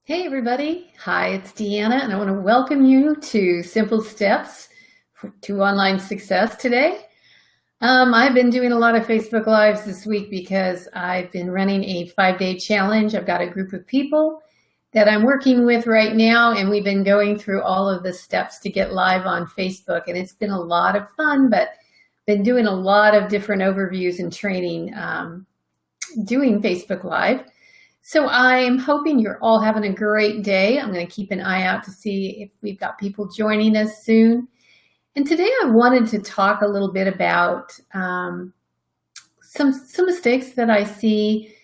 Hey everybody. Hi, it's Deanna, and I want to welcome you to Simple Steps to Online Success today. I've been doing a lot of Facebook Lives this week because I've been running a 5-day challenge. I've got a group of people that I'm working with right now, and we've been going through all of the steps to get live on Facebook, and it's been a lot of fun, but been doing a lot of different overviews and training doing Facebook Live. So I'm hoping you're all having a great day. I'm going to keep an eye out to see if we've got people joining us soon. And today I wanted to talk a little bit about some mistakes that I see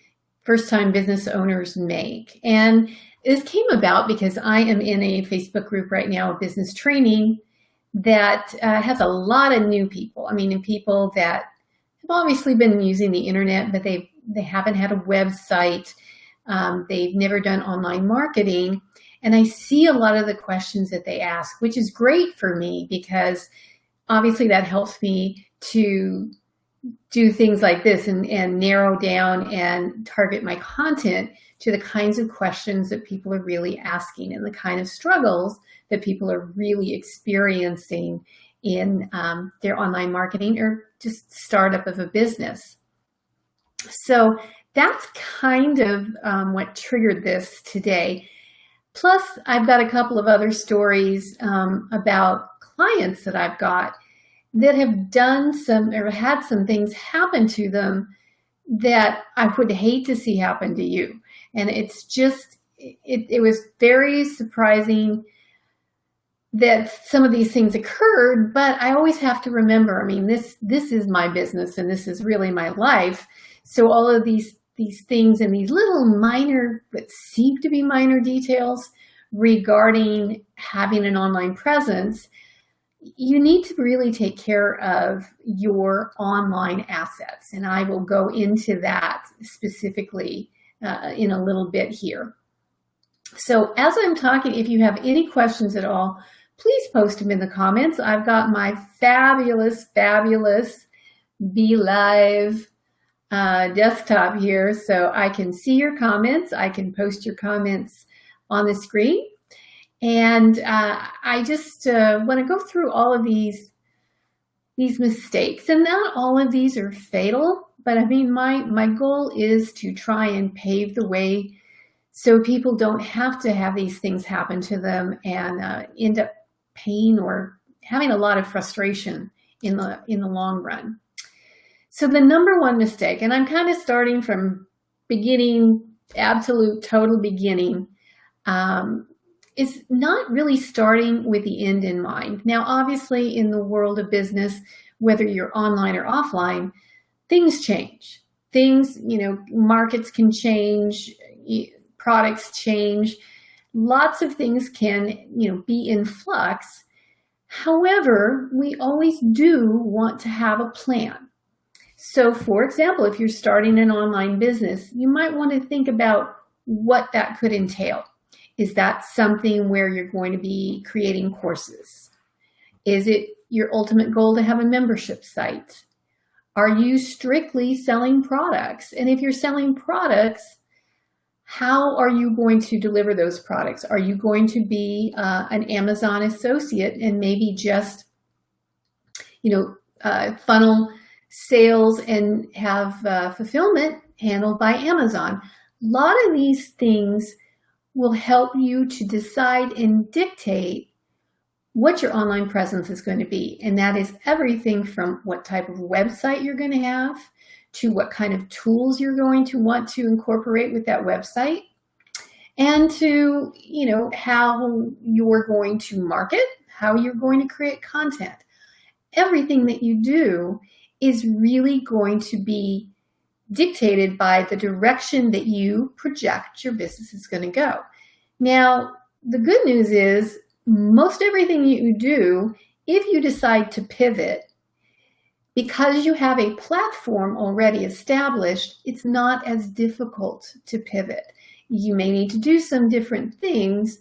first-time business owners make. And this came about because I am in a Facebook group right now, business training, that has a lot of new people. I mean, people that have obviously been using the internet, but they haven't had a website. They've never done online marketing, and I see a lot of the questions that they ask, which is great for me because obviously that helps me to do things like this and narrow down and target my content to the kinds of questions that people are really asking and the kind of struggles that people are really experiencing in their online marketing or just startup of a business. So that's kind of what triggered this today. Plus, I've got a couple of other stories about clients that I've got that have done some or had some things happen to them that I would hate to see happen to you. And it's just, it was very surprising that some of these things occurred, but I always have to remember, I mean, this is my business and this is really my life. So all of these things and these little minor, but seem to be minor details regarding having an online presence, you need to really take care of your online assets. And I will go into that specifically in a little bit here. So as I'm talking, if you have any questions at all, please post them in the comments. I've got my fabulous Be Live desktop here, so I can see your comments. I can post your comments on the screen. And I just want to go through all of these mistakes. And not all of these are fatal, but I mean, my goal is to try and pave the way so people don't have to have these things happen to them and end up paying or having a lot of frustration in the long run. So the number one mistake, and I'm kind of starting from beginning, absolute total beginning, is not really starting with the end in mind. Now, obviously, in the world of business, whether you're online or offline, things change. Things, markets can change, products change. Lots of things can, be in flux. However, we always do want to have a plan. So for example, if you're starting an online business, you might want to think about what that could entail. Is that something where you're going to be creating courses? Is it your ultimate goal to have a membership site? Are you strictly selling products? And if you're selling products, how are you going to deliver those products? Are you going to be an Amazon associate and maybe just, funnel sales and have fulfillment handled by Amazon? A lot of these things will help you to decide and dictate what your online presence is going to be. And that is everything from what type of website you're going to have to what kind of tools you're going to want to incorporate with that website and to, how you're going to market, how you're going to create content. Everything that you do is really going to be dictated by the direction that you project your business is going to go. Now, the good news is most everything you do, if you decide to pivot, because you have a platform already established, it's not as difficult to pivot. You may need to do some different things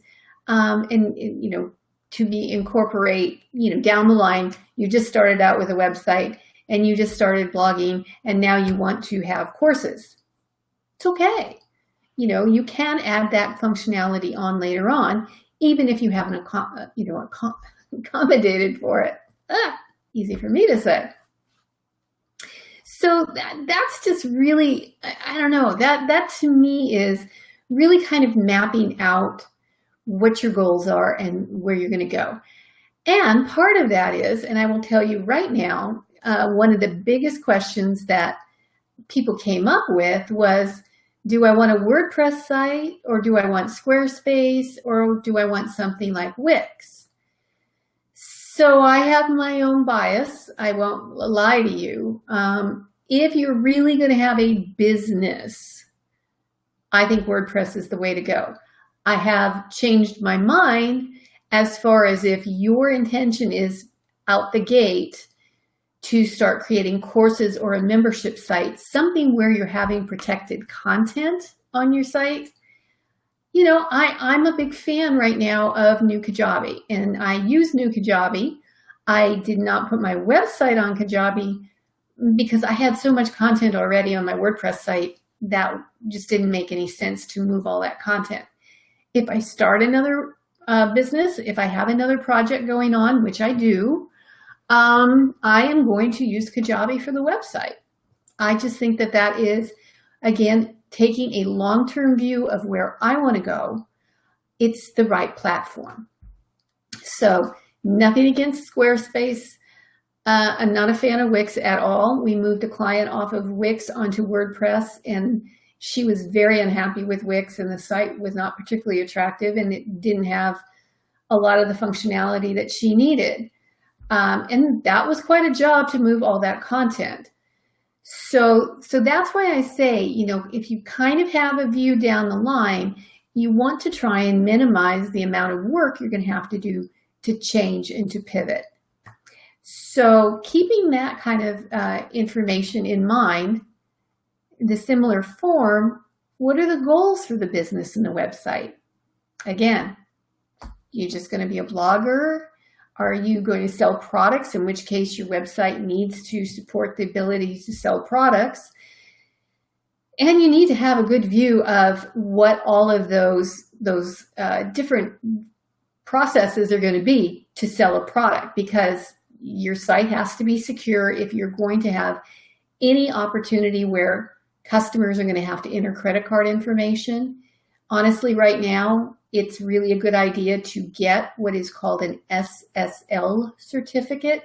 to be incorporate, down the line, you just started out with a website and you just started blogging and now you want to have courses. It's okay. you can add that functionality on later on, even if you haven't accommodated for it. Easy for me to say. So that's just really, I don't know, that to me is really kind of mapping out what your goals are and where you're going to go. And part of that is, and I will tell you right now, one of the biggest questions that people came up with was, do I want a WordPress site, or do I want Squarespace, or do I want something like Wix? So I have my own bias. I won't lie to you. If you're really going to have a business, I think WordPress is the way to go. I have changed my mind as far as if your intention is out the gate to start creating courses or a membership site, something where you're having protected content on your site. I'm a big fan right now of New Kajabi, and I use New Kajabi. I did not put my website on Kajabi because I had so much content already on my WordPress site that just didn't make any sense to move all that content. If I start another business, if I have another project going on, which I do, I am going to use Kajabi for the website. I just think that is, again, taking a long-term view of where I want to go. It's the right platform. So nothing against Squarespace. I'm not a fan of Wix at all. We moved a client off of Wix onto WordPress, and she was very unhappy with Wix, and the site was not particularly attractive, and it didn't have a lot of the functionality that she needed. And that was quite a job to move all that content. So that's why I say, if you kind of have a view down the line, you want to try and minimize the amount of work you're going to have to do to change and to pivot. So keeping that kind of information in mind, the similar form, what are the goals for the business and the website? Again, you're just going to be a blogger? Are you going to sell products, in which case your website needs to support the ability to sell products? And you need to have a good view of what all of those different processes are going to be to sell a product, because your site has to be secure if you're going to have any opportunity where customers are going to have to enter credit card information. Honestly, right now, it's really a good idea to get what is called an SSL certificate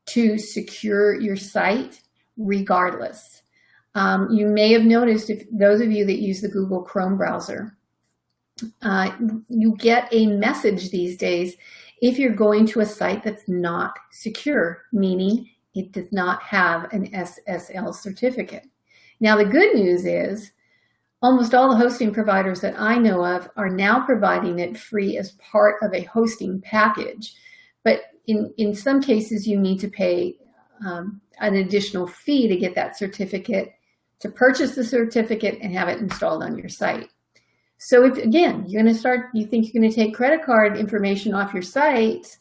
to secure your site regardless. You may have noticed, if those of you that use the Google Chrome browser, you get a message these days if you're going to a site that's not secure, meaning it does not have an SSL certificate. Now, the good news is almost all the hosting providers that I know of are now providing it free as part of a hosting package. But in some cases, you need to pay an additional fee to get that certificate, to purchase the certificate and have it installed on your site. So if, again, you think you're going to take credit card information off your site,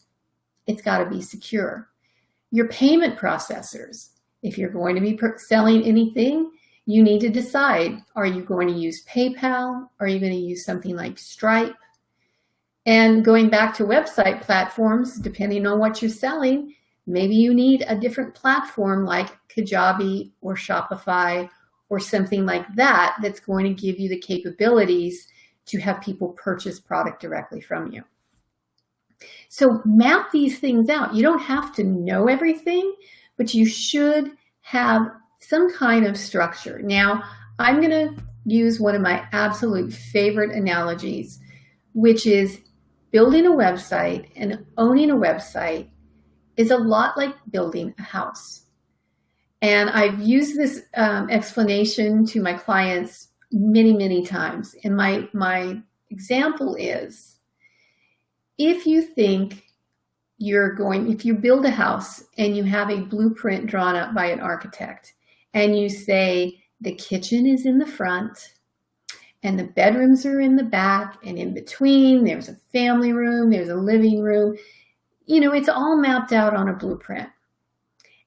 it's got to be secure. Your payment processors, if you're going to be selling anything, you need to decide, are you going to use PayPal? Are you going to use something like Stripe? And going back to website platforms, depending on what you're selling, maybe you need a different platform like Kajabi or Shopify or something like that that's going to give you the capabilities to have people purchase product directly from you. So map these things out. You don't have to know everything, but you should have some kind of structure. Now, I'm going to use one of my absolute favorite analogies, which is building a website and owning a website is a lot like building a house. And I've used this explanation to my clients many, many times. And my example is, if you build a house and you have a blueprint drawn up by an architect, and you say the kitchen is in the front and the bedrooms are in the back, and in between there's a family room, there's a living room, it's all mapped out on a blueprint.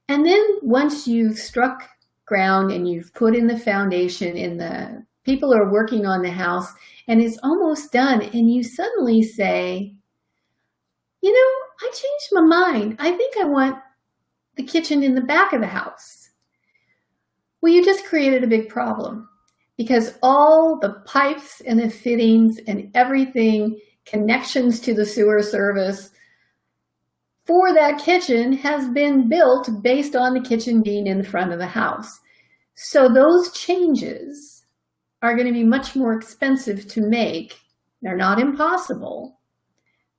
And then once you've struck ground and you've put in the foundation in the People are working on the house and it's almost done, and you suddenly say, you know, I changed my mind. I think I want the kitchen in the back of the house. Well, you just created a big problem, because all the pipes and the fittings and everything, connections to the sewer service for that kitchen has been built based on the kitchen being in the front of the house. So those changes are going to be much more expensive to make. They're not impossible,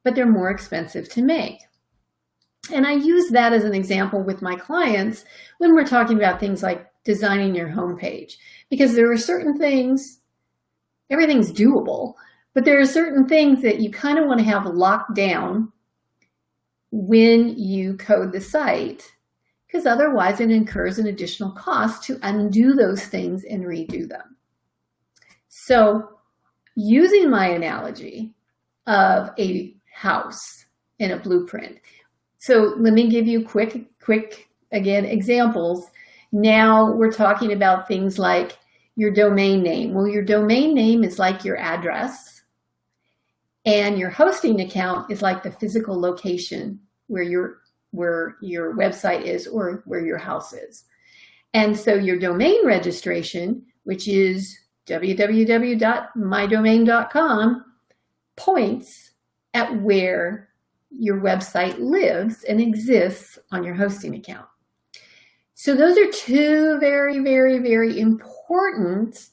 but they're more expensive to make. And I use that as an example with my clients when we're talking about things like designing your homepage, because there are certain things, everything's doable, but there are certain things that you kind of want to have locked down when you code the site, because otherwise it incurs an additional cost to undo those things and redo them. So using my analogy of a house in a blueprint. So let me give you quick, again, examples. Now we're talking about things like your domain name. Well, your domain name is like your address, and your hosting account is like the physical location where your website is or where your house is. And so your domain registration, which is www.mydomain.com, points at where your website lives and exists on your hosting account. So those are two very, very, very important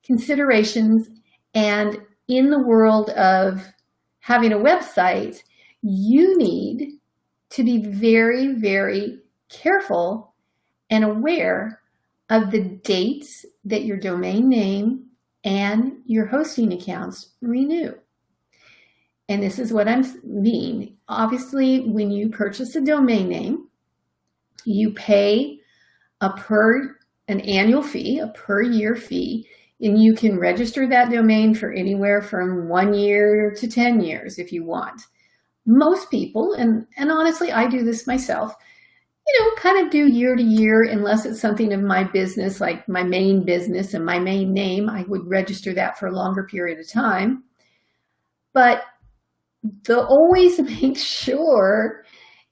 considerations. And in the world of having a website, you need to be very, very careful and aware of the dates that your domain name and your hosting accounts renew. And this is what I mean. Obviously, when you purchase a domain name, you pay an annual fee, a per year fee, and you can register that domain for anywhere from 1 year to 10 years if you want. Most people, and honestly, I do this myself, kind of do year to year, unless it's something of my business, like my main business and my main name, I would register that for a longer period of time. But always make sure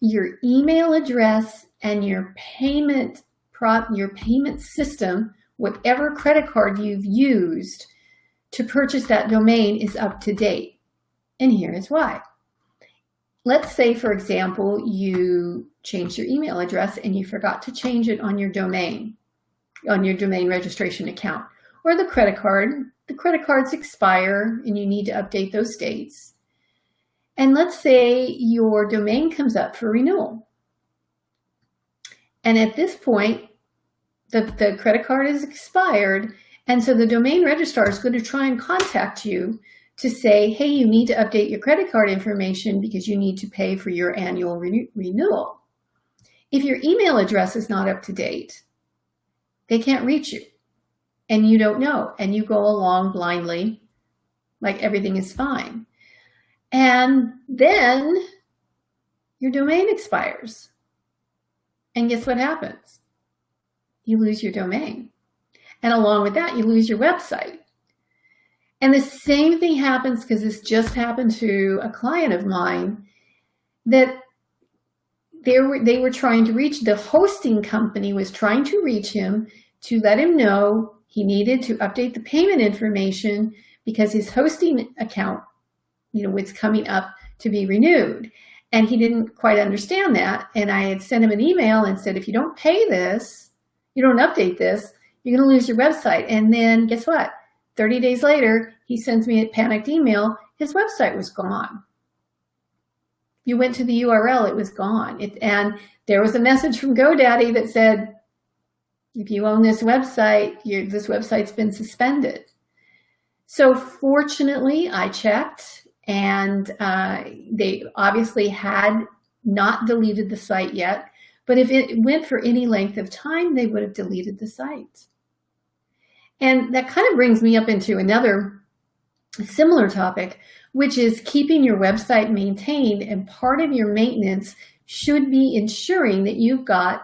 your email address and your payment system, whatever credit card you've used to purchase that domain, is up to date. And here is why. Let's say, for example, you changed your email address and you forgot to change it on your domain registration account, or the credit card. The credit cards expire and you need to update those dates. And let's say your domain comes up for renewal. And at this point, the credit card is expired. And so the domain registrar is going to try and contact you to say, hey, you need to update your credit card information because you need to pay for your annual renewal. If your email address is not up to date, they can't reach you. And you don't know. And you go along blindly like everything is fine. And then your domain expires. And guess what happens? You lose your domain. And along with that, you lose your website. And the same thing happens, because this just happened to a client of mine, that they were trying to reach, the hosting company was trying to reach him to let him know he needed to update the payment information because his hosting account, was coming up to be renewed. And he didn't quite understand that. And I had sent him an email and said, if you don't pay this, you don't update this, you're going to lose your website. And then guess what? 30 days later, he sends me a panicked email. His website was gone. You went to the URL, it was gone. And there was a message from GoDaddy that said, if you own this website, this website's been suspended. So fortunately, I checked, and they obviously had not deleted the site yet. But if it went for any length of time, they would have deleted the site. And that kind of brings me up into another similar topic, which is keeping your website maintained. And part of your maintenance should be ensuring that you've got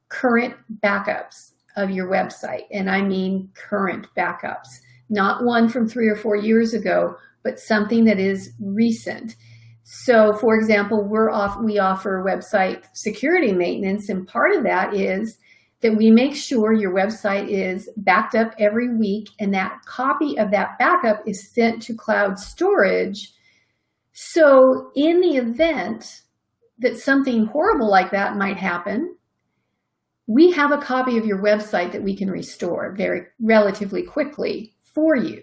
current backups of your website. And I mean current backups, not one from 3 or 4 years ago, but something that is recent. So for example, we offer website security maintenance, and part of that is that we make sure your website is backed up every week, and that copy of that backup is sent to cloud storage. So in the event that something horrible like that might happen, we have a copy of your website that we can restore relatively quickly for you.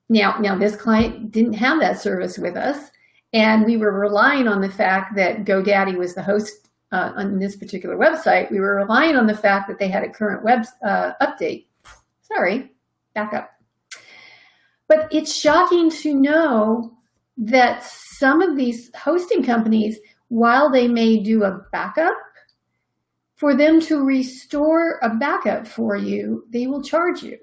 Now this client didn't have that service with us, and we were relying on the fact that GoDaddy was the host on this particular website. We were relying on the fact that they had a current web update. Backup. But it's shocking to know that some of these hosting companies, while they may do a backup, for them to restore a backup for you, they will charge you.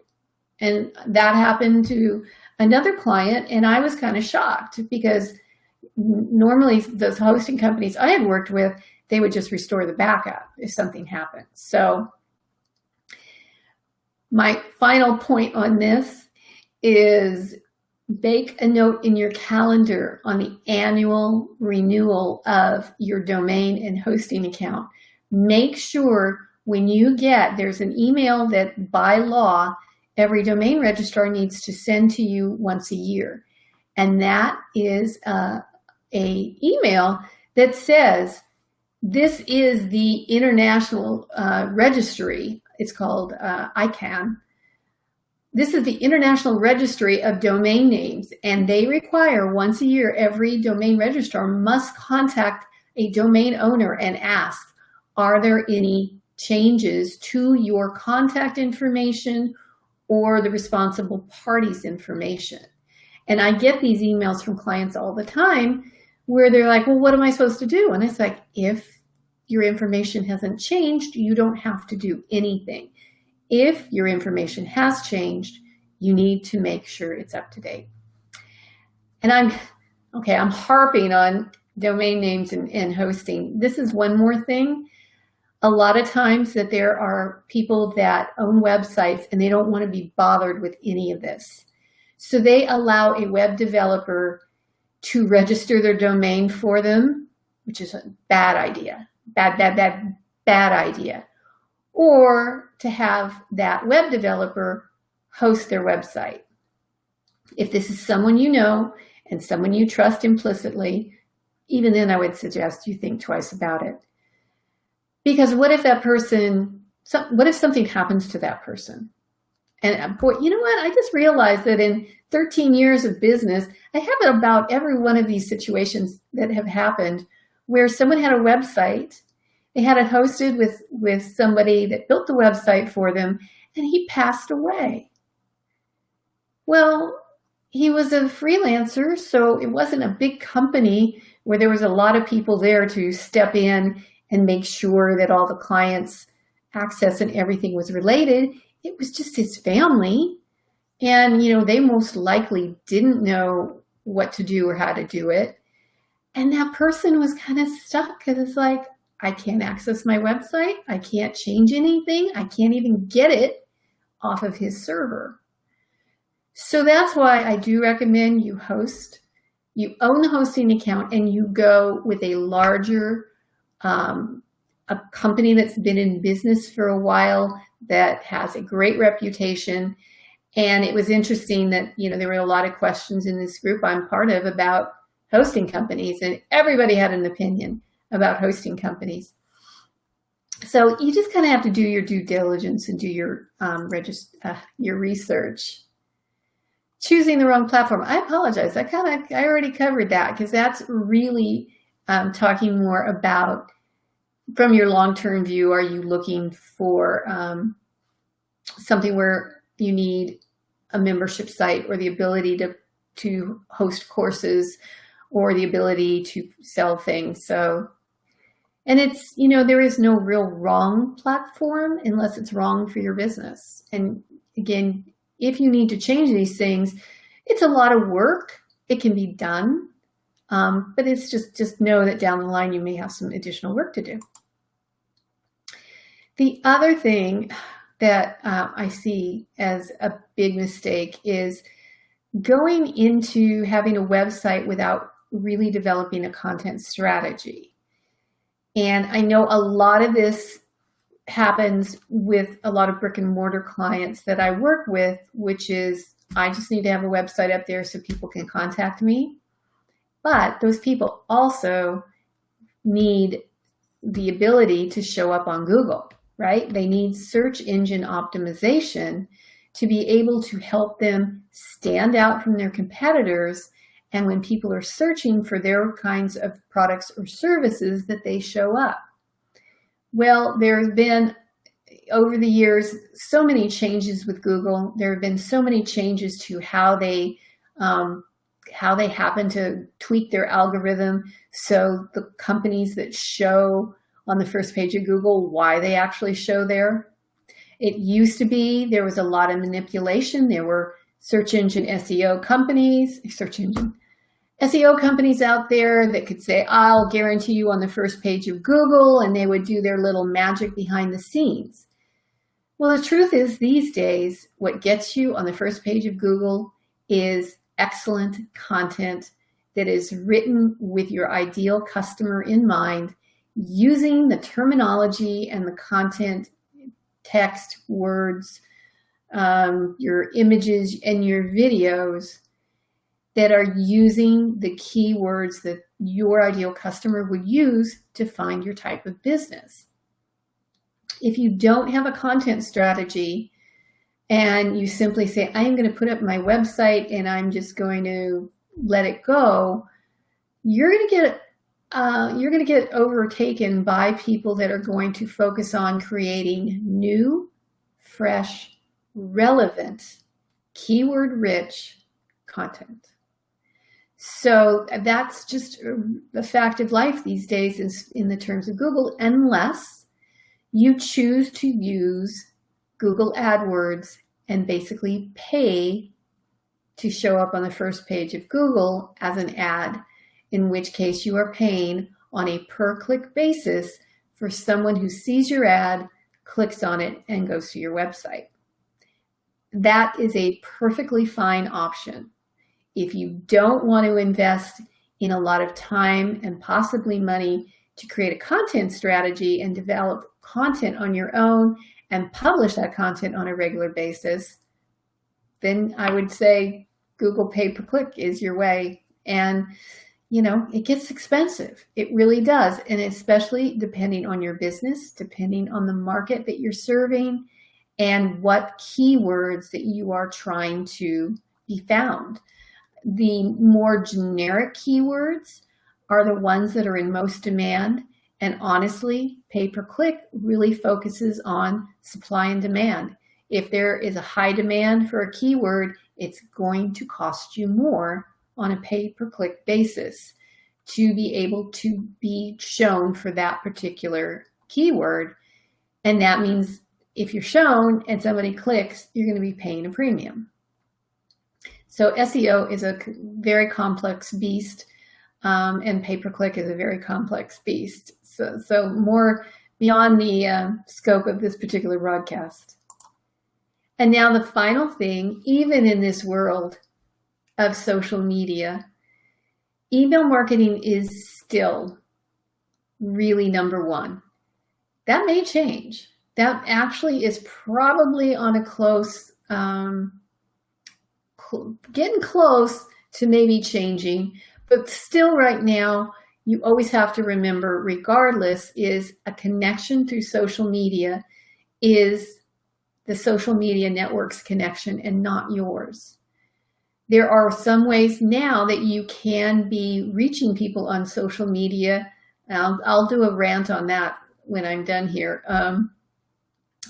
And that happened to another client, and I was kind of shocked because normally those hosting companies I had worked with, they would just restore the backup if something happened. So my final point on this is make a note in your calendar on the annual renewal of your domain and hosting account. Make sure when you there's an email that by law, every domain registrar needs to send to you once a year. And that is a email that says, this is the international registry. It's called ICANN. This is the International Registry of Domain Names, and they require once a year, every domain registrar must contact a domain owner and ask, are there any changes to your contact information or the responsible party's information? And I get these emails from clients all the time where they're like, well, what am I supposed to do? And it's like, if your information hasn't changed, you don't have to do anything. If your information has changed, you need to make sure it's up to date. And I'm harping on domain names and hosting. This is one more thing. A lot of times that there are people that own websites and they don't want to be bothered with any of this. So they allow a web developer to register their domain for them, which is a bad idea. Bad idea. Or to have that web developer host their website. If this is someone you know and someone you trust implicitly, even then I would suggest you think twice about it. Because what if something happens to that person? And boy, you know what? I just realized that in 13 years of business, I have about every one of these situations that have happened where someone had a website, they had it hosted with somebody that built the website for them, and he passed away. Well, he was a freelancer, so it wasn't a big company where there was a lot of people there to step in and make sure that all the clients' access and everything was related. It was just his family. And, they most likely didn't know what to do or how to do it. And that person was kind of stuck because it's like, I can't access my website. I can't change anything. I can't even get it off of his server. So that's why I do recommend you own the hosting account and you go with a larger a company that's been in business for a while, that has a great reputation. And it was interesting that, there were a lot of questions in this group I'm part of about hosting companies, and everybody had an opinion about hosting companies. So you just kind of have to do your due diligence and do your research. Choosing the wrong platform. I apologize. I already covered that because that's really talking more about from your long-term view. Are you looking for something where you need a membership site or the ability to host courses or the ability to sell things? So, and it's, there is no real wrong platform unless it's wrong for your business. And again, if you need to change these things, it's a lot of work. It can be done, but it's just know that down the line you may have some additional work to do. The other thing that I see as a big mistake is going into having a website without really developing a content strategy. And I know a lot of this happens with a lot of brick and mortar clients that I work with, which is I just need to have a website up there so people can contact me. But those people also need the ability to show up on Google, right? They need search engine optimization to be able to help them stand out from their competitors. And when people are searching for their kinds of products or services, that they show up. Well, there's been, over the years, so many changes with Google. There have been so many changes to how they happen to tweak their algorithm. So the companies that show on the first page of Google, why they actually show there. It used to be there was a lot of manipulation. There were search engine SEO companies out there that could say, I'll guarantee you on the first page of Google, and they would do their little magic behind the scenes. Well, the truth is these days, what gets you on the first page of Google is excellent content that is written with your ideal customer in mind, using the terminology and the content, text, words, your images and your videos that are using the keywords that your ideal customer would use to find your type of business. If you don't have a content strategy and you simply say, I'm going to put up my website and I'm just going to let it go, you're going to get overtaken by people that are going to focus on creating new, fresh, relevant, keyword-rich content. So that's just the fact of life these days in the terms of Google, unless you choose to use Google AdWords and basically pay to show up on the first page of Google as an ad, in which case you are paying on a per-click basis for someone who sees your ad, clicks on it, and goes to your website. That is a perfectly fine option. If you don't want to invest in a lot of time and possibly money to create a content strategy and develop content on your own and publish that content on a regular basis, then I would say Google pay-per-click is your way. And, you know, it gets expensive. It really does. And especially depending on your business, depending on the market that you're serving, and what keywords that you are trying to be found. The more generic keywords are the ones that are in most demand. And honestly, pay-per-click really focuses on supply and demand. If there is a high demand for a keyword, it's going to cost you more on a pay-per-click basis to be able to be shown for that particular keyword. And that means if you're shown and somebody clicks, you're going to be paying a premium. So SEO is a very complex beast, and pay-per-click is a very complex beast. So more beyond the scope of this particular broadcast. And now the final thing, even in this world of social media, email marketing is still really number one. That may change. That actually is probably on a close, getting close to maybe changing, but still right now, you always have to remember, regardless, is a connection through social media is the social media network's connection and not yours. There are some ways now that you can be reaching people on social media. I'll do a rant on that when I'm done here.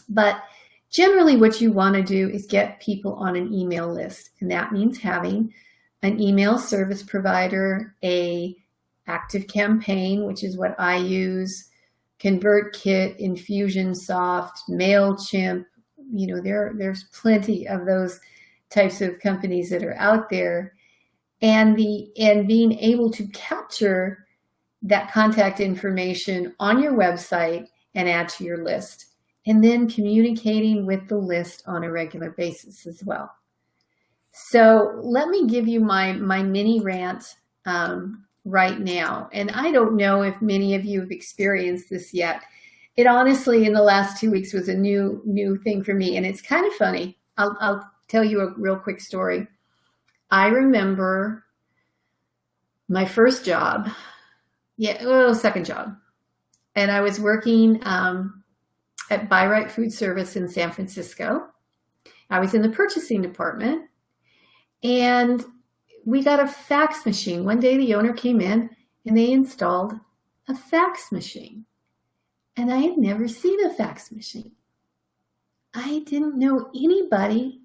But generally what you want to do is get people on an email list. And that means having an email service provider, a ActiveCampaign, which is what I use, ConvertKit, Infusionsoft, MailChimp. You know, there's plenty of those types of companies that are out there. And being able to capture that contact information on your website and add to your list. and then communicating with the list on a regular basis as well. So let me give you my mini rant right now. And I don't know if many of you have experienced this yet. It honestly, in the last 2 weeks, was a new thing for me. And it's kind of funny. I'll tell you a real quick story. I remember my first job. Second job. And I was working at Byright Food Service in San Francisco. I was in the purchasing department. And we got a fax machine. One day the owner came in and they installed a fax machine. And I had never seen a fax machine. I didn't know anybody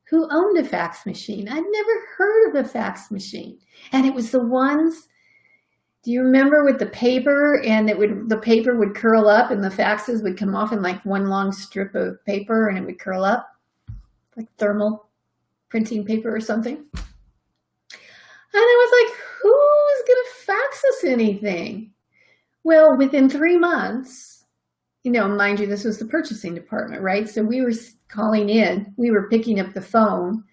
who owned a fax machine. I'd never heard of a fax machine. And it was the ones, do you remember, with the paper, and the paper would curl up and the faxes would come off in like one long strip of paper and it would curl up like thermal printing paper or something. And I was like, who is going to fax us anything? Well, within 3 months, mind you, this was the purchasing department, right? So we were calling in, we were picking up the phone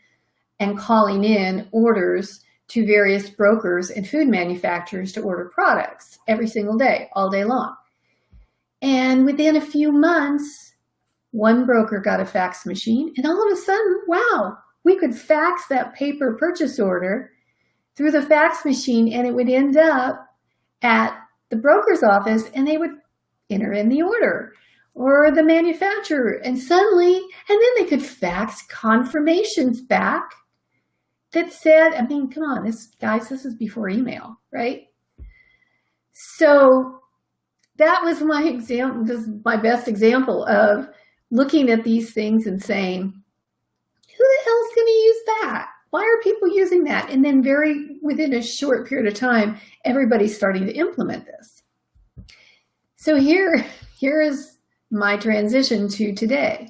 and calling in orders to various brokers and food manufacturers to order products every single day, all day long. And within a few months, one broker got a fax machine, and all of a sudden, wow, we could fax that paper purchase order through the fax machine, and it would end up at the broker's office, and they would enter in the order, or the manufacturer, and then they could fax confirmations back that said, I mean, come on, this is before email, right? So that was my example. This is my best example of looking at these things and saying, who the hell's going to use that? Why are people using that? And then within a short period of time, everybody's starting to implement this. So here is my transition to today.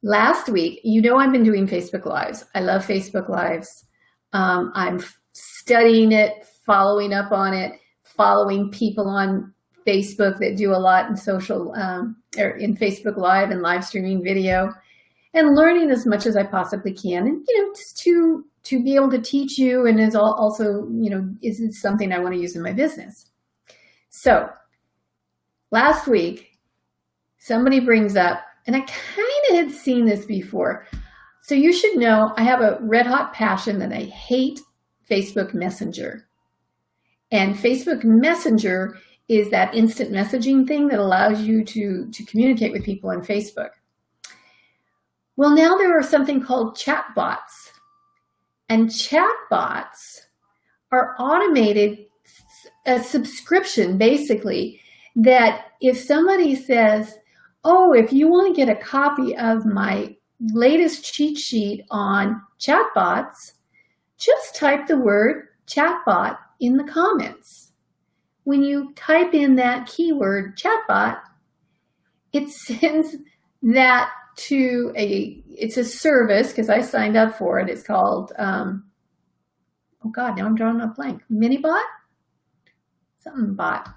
Last week, I've been doing Facebook Lives. I love Facebook Lives. I'm studying it, following up on it, following people on Facebook that do a lot in social, or in Facebook Live and live streaming video, and learning as much as I possibly can. And, just to be able to teach you, and is also, is it something I want to use in my business? So last week, somebody brings up, and I kind of had seen this before. So you should know I have a red hot passion that I hate Facebook Messenger. And Facebook Messenger is that instant messaging thing that allows you to communicate with people on Facebook. Well, now there are something called chatbots. And chatbots are automated, a subscription basically, that if somebody says, oh, if you want to get a copy of my latest cheat sheet on chatbots, just type the word chatbot in the comments. When you type in that keyword chatbot, it sends that to it's a service, because I signed up for it. It's called, oh God, now I'm drawing a blank. Minibot? Something bot.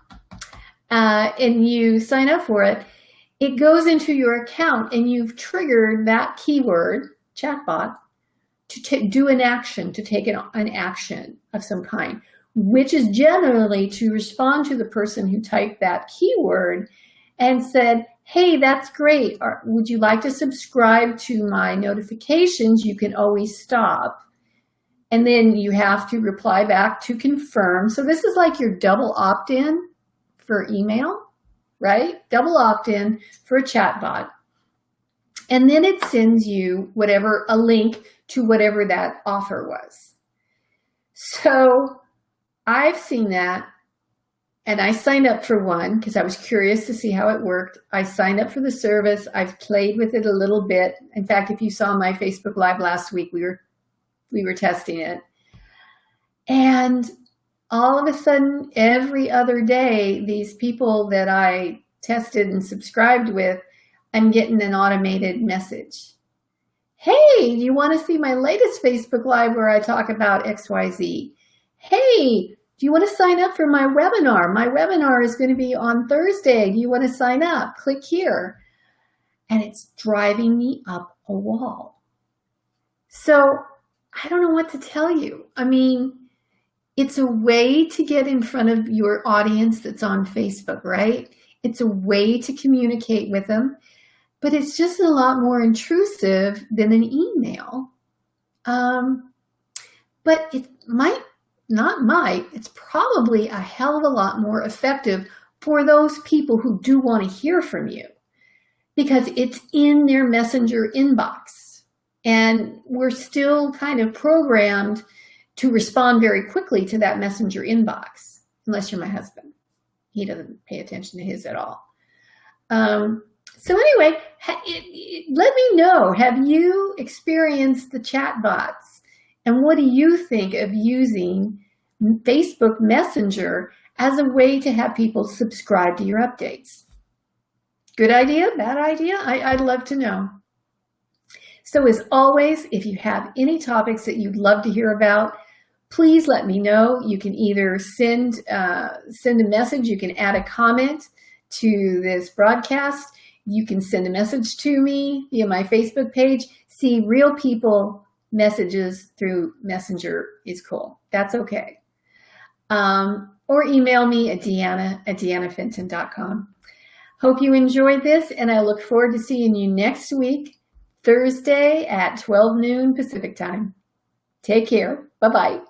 And you sign up for it. It goes into your account, and you've triggered that keyword, chatbot, to do an action, to take an action of some kind, which is generally to respond to the person who typed that keyword and said, hey, that's great. Or, would you like to subscribe to my notifications? You can always stop. And then you have to reply back to confirm. So this is like your double opt-in for email, right? Double opt-in for a chatbot. And then it sends you a link to whatever that offer was. So I've seen that, and I signed up for one because I was curious to see how it worked. I signed up for the service. I've played with it a little bit. In fact, if you saw my Facebook Live last week, we were testing it. And all of a sudden, every other day, these people that I tested and subscribed with, I'm getting an automated message. Hey, do you want to see my latest Facebook Live where I talk about XYZ? Hey, do you want to sign up for my webinar? My webinar is going to be on Thursday. Do you want to sign up? Click here. and it's driving me up a wall. So I don't know what to tell you. I mean, it's a way to get in front of your audience that's on Facebook, right? It's a way to communicate with them, but it's just a lot more intrusive than an email. But it it's probably a hell of a lot more effective for those people who do want to hear from you, because it's in their messenger inbox. And we're still kind of programmed to respond very quickly to that messenger inbox, unless you're my husband. He doesn't pay attention to his at all. So anyway, let me know, have you experienced the chat bots? And what do you think of using Facebook Messenger as a way to have people subscribe to your updates? Good idea? Bad idea? I'd love to know. So as always, if you have any topics that you'd love to hear about, please let me know. You can either send a message, you can add a comment to this broadcast, you can send a message to me via my Facebook page. See, real people messages through Messenger is cool. That's okay. Or email me at deannafenton.com. Hope you enjoyed this, and I look forward to seeing you next week, Thursday at 12 noon Pacific time. Take care. Bye-bye.